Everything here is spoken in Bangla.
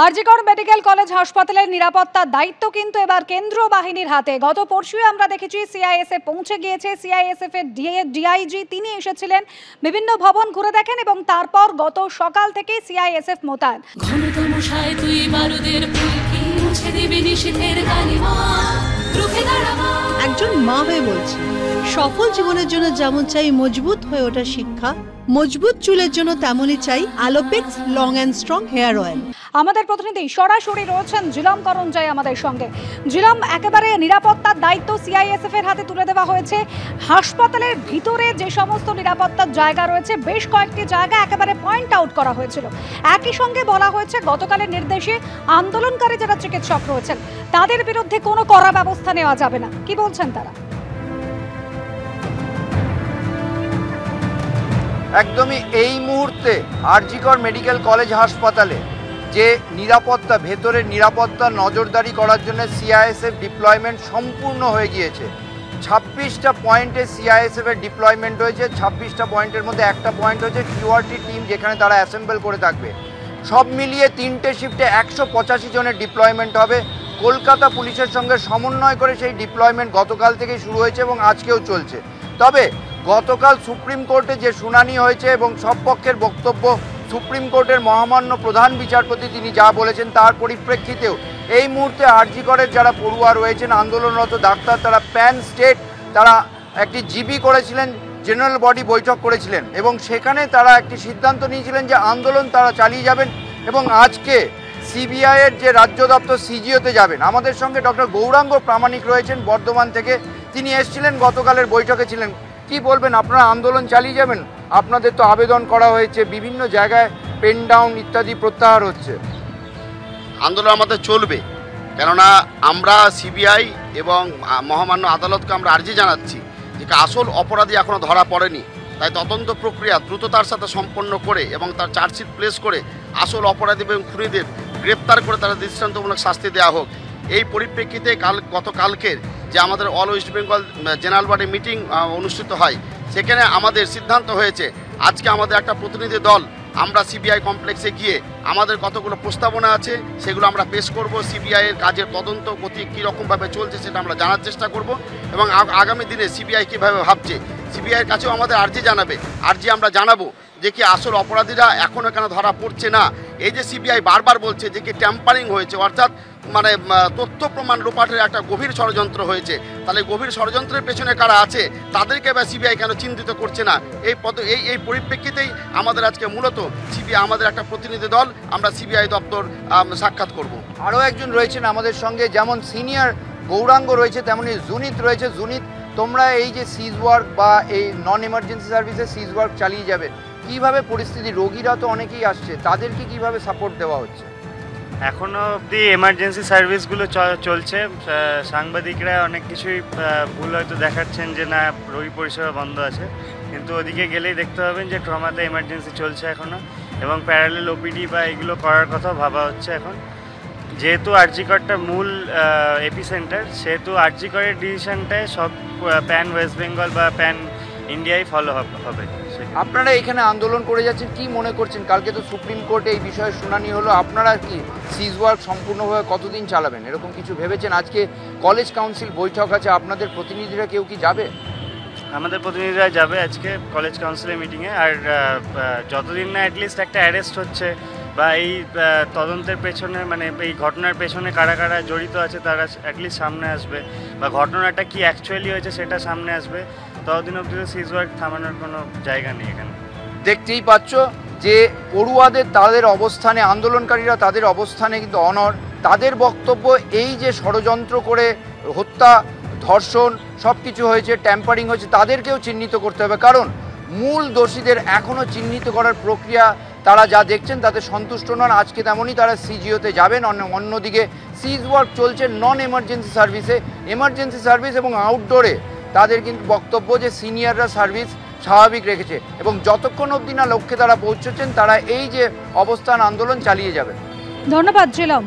আরজিকর মেডিকেল কলেজ হাসপাতালের নিরাপত্তার দায়িত্ব কিন্তু এবার কেন্দ্র বাহিনীর হাতে। গত পরশুই আমরা দেখেছি সিআইএসএফ পৌঁছে গিয়েছে। সিআইএসএফ এর ডিআইজি তিনি এসেছিলেন, বিভিন্ন ভবন ঘুরে দেখেন এবং তারপর গত সকাল থেকে সিআইএসএফ মোতায়েন। একজন মা হয়ে বলছি, সফল জীবনের জন্য যেমন চাই মজবুত হয়ে ওঠা শিক্ষা, মজবুত চুলের জন্য তেমনই চাই Alopex long and strong hair oil. আমাদের প্রতিনিধি সরাসরি রয়েছেন জিলম করঞ্জাই আমাদের সঙ্গে। জিলম, একেবারে নিরাপত্তার দায়িত্ব সিআইএসএফ এর হাতে তুলে দেওয়া হয়েছে। হাসপাতালের ভিতরে যে সমস্ত নিরাপত্তার জায়গা রয়েছে, বেশ কয়েকটি জায়গা একেবারে পয়েন্ট আউট করা হয়েছিল। একই সঙ্গে বলা হয়েছে গতকালের নির্দেশে আন্দোলনকারী যারা চিকিৎসক রয়েছেন তাদের বিরুদ্ধে কোনো কড়া ব্যবস্থা নেওয়া যাবে না। কি বলছেন তারা? একদমই এই মুহূর্তে আরজিকর মেডিকেল কলেজ হাসপাতালে যে নিরাপত্তা, ভেতরের নিরাপত্তা নজরদারি করার জন্য সিআইএসএফ ডিপ্লয়মেন্ট সম্পূর্ণ হয়ে গিয়েছে। 26টা পয়েন্টে সিআইএসএফের ডিপ্লয়মেন্ট হয়েছে। 26টা পয়েন্টের মধ্যে একটা পয়েন্ট হচ্ছে কিউআরটি টিম, যেখানে তারা অ্যাসেম্বল করে থাকবে। সব মিলিয়ে 3টে শিফটে 185 জনের ডিপ্লয়মেন্ট হবে। কলকাতা পুলিশের সঙ্গে সমন্বয় করে সেই ডিপ্লয়মেন্ট গতকাল থেকেই শুরু হয়েছে এবং আজকেও চলছে। তবে গতকাল সুপ্রিম কোর্টে যে শুনানি হয়েছে এবং সব পক্ষের বক্তব্য, সুপ্রিম কোর্টের মহামান্য প্রধান বিচারপতি তিনি যা বলেছেন তার পরিপ্রেক্ষিতেও এই মুহূর্তে আরজিকরের যারা পড়ুয়া রয়েছেন, আন্দোলনরত ডাক্তার, তারা প্যান স্টেট তারা একটি জিবি করেছিলেন, জেনারেল বডি বৈঠক করেছিলেন এবং সেখানে তারা একটি সিদ্ধান্ত নিয়েছিলেন যে আন্দোলন তারা চালিয়ে যাবেন এবং আজকে সিবিআইয়ের যে রাজ্য দপ্তর সিজিওতে যাবেন। আমাদের সঙ্গে ডক্টর গৌরাঙ্গ প্রামাণিক রয়েছেন বর্ধমান থেকে, তিনি এসেছিলেন, গতকালের বৈঠকে ছিলেন। কি বলবেন, আপনারা আন্দোলন চালিয়ে যাবেন? আপনাদের তো আবেদন করা হয়েছে, বিভিন্ন জায়গায় পেন ডাউন ইত্যাদি প্রত্যাহার হচ্ছে। আন্দোলন আমাদের চলবে, কেননা আমরা সিবিআই এবং মহামান্য আদালতকে আমরা আর্জি জানাচ্ছি যে আসল অপরাধী এখনও ধরা পড়েনি, তাই তদন্ত প্রক্রিয়া দ্রুততার সাথে সম্পন্ন করে এবং তার চার্জশিট প্লেস করে আসল অপরাধী এবং খুনিদের গ্রেপ্তার করে তারা দৃষ্টান্তমূলক শাস্তি দেওয়া হোক। এই পরিপ্রেক্ষিতে গতকালকের যে আমাদের all West Bengal general body meeting অনুষ্ঠিত হয়, সেখানে আমাদের সিদ্ধান্ত হয়েছে আজকে আমাদের একটা প্রতিনিধি দল আমরা সিবিআই কমপ্লেক্সে গিয়ে আমাদের কতগুলো প্রস্তাবনা আছে সেগুলো আমরা পেশ করব। সিবিআইয়ের কাজের তদন্ত গতি কীরকমভাবে চলছে সেটা আমরা জানার চেষ্টা করব এবং আগামী দিনে সিবিআই কীভাবে ভাবছে সিবিআইয়ের কাছেও আমাদের আর্জি জানাবে। আর্জি আমরা জানাবো যে কি আসল অপরাধীরা এখনও কেন ধরা পড়ছে না। এই যে সিবিআই বারবার বলছে যে কি ট্যাম্পারিং হয়েছে, অর্থাৎ মানে তথ্য প্রমাণ লোপাটের একটা গভীর ষড়যন্ত্র হয়েছে, তাহলে গভীর ষড়যন্ত্রের পেছনে কারা আছে তাদেরকে বা সিবিআই কেন চিন্তিত করছে না? এই পরিপ্রেক্ষিতেই আমাদের আজকে মূলত সিবিআই আমাদের একটা প্রতিনিধি দল আমরা সিবিআই দপ্তর সাক্ষাৎ করব। আরও একজন রয়েছেন আমাদের সঙ্গে, যেমন সিনিয়র গৌরাঙ্গ রয়েছে তেমনি জুনিত রয়েছে। জুনিত, তোমরা এই যে সিজ ওয়ার্ক বা এই নন এমার্জেন্সি সার্ভিসে সিজ ওয়ার্ক চালিয়ে যাবে, কিভাবে পরিস্থিতি? রোগীরা তো অনেকেই আসছে, তাদেরকে কিভাবে সাপোর্ট দেওয়া হচ্ছে? এখনও অবধি এমার্জেন্সি সার্ভিসগুলো চলছে। সাংবাদিকরা অনেক কিছুই ভুল হয়তো দেখাচ্ছেন যে না রোগী পরিষেবা বন্ধ আছে, কিন্তু ওদিকে গেলেই দেখতে পাবেন যে ট্রমাতে এমার্জেন্সি চলছে এখনও এবং প্যারালেল ওপিডি বা এগুলো করার কথাও ভাবা হচ্ছে এখন। যেহেতু আরজিকরটা মূল এপিসেন্টার, সেহেতু আরজিকরের ডিসিশনটায় সব প্যান ওয়েস্ট বেঙ্গল বা প্যান ইন্ডিয়ায় ফলো হবে। আপনারা এখানে আন্দোলন করে যাচ্ছেন, কি মনে করছেন? কালকে তো সুপ্রিম কোর্টে এই বিষয়ে শুনানি হলো, আপনারা কি সিজ ওয়ার্ক সম্পূর্ণভাবে কতদিন চালাবেন এরকম কিছু ভেবেছেন? আজকে কলেজ কাউন্সিল বৈঠক আছে, আপনাদের প্রতিনিধিরা কেউ কি যাবে? আমাদের প্রতিনিধিরা যাবে আজকে কলেজ কাউন্সিলের মিটিংয়ে। আর যতদিন না অ্যাটলিস্ট একটা অ্যারেস্ট হচ্ছে বা এই তদন্তের পেছনে মানে এই ঘটনার পেছনে কারা কারা জড়িত আছে তারা অ্যাটলিস্ট সামনে আসবে বা ঘটনাটা কি অ্যাকচুয়ালি হয়েছে সেটা সামনে আসবে, ততদিন অবধি সিজ ওয়ার্ক থামানোর কোনো জায়গা নেই এখানে। দেখতেই পাচ্ছ যে পড়ুয়াদের তাদের অবস্থানে, আন্দোলনকারীরা তাদের অবস্থানে কিন্তু অনড়। তাদের বক্তব্য এই যে ষড়যন্ত্র করে হত্যা, ধর্ষণ সব কিছু হয়েছে, ট্যাম্পারিং হয়েছে, তাদেরকেও চিহ্নিত করতে হবে, কারণ মূল দোষীদের এখনও চিহ্নিত করার প্রক্রিয়া তারা যা দেখছেন তাতে সন্তুষ্ট নন। আজকে তেমনই তারা সিজিওতে যাবেন। অন্যদিকে সিজ ওয়ার্ক চলছে নন এমার্জেন্সি সার্ভিসে। এমার্জেন্সি সার্ভিস এবং আউটডোরে তাদের কিন্তু বক্তব্য যে সিনিয়ররা সার্ভিস স্বাভাবিক রেখেছে এবং যতক্ষণ অবধি না লক্ষ্যে তারা পৌঁছেছেন তারা এই যে অবস্থান আন্দোলন চালিয়ে যাবে। ধন্যবাদ জিলম।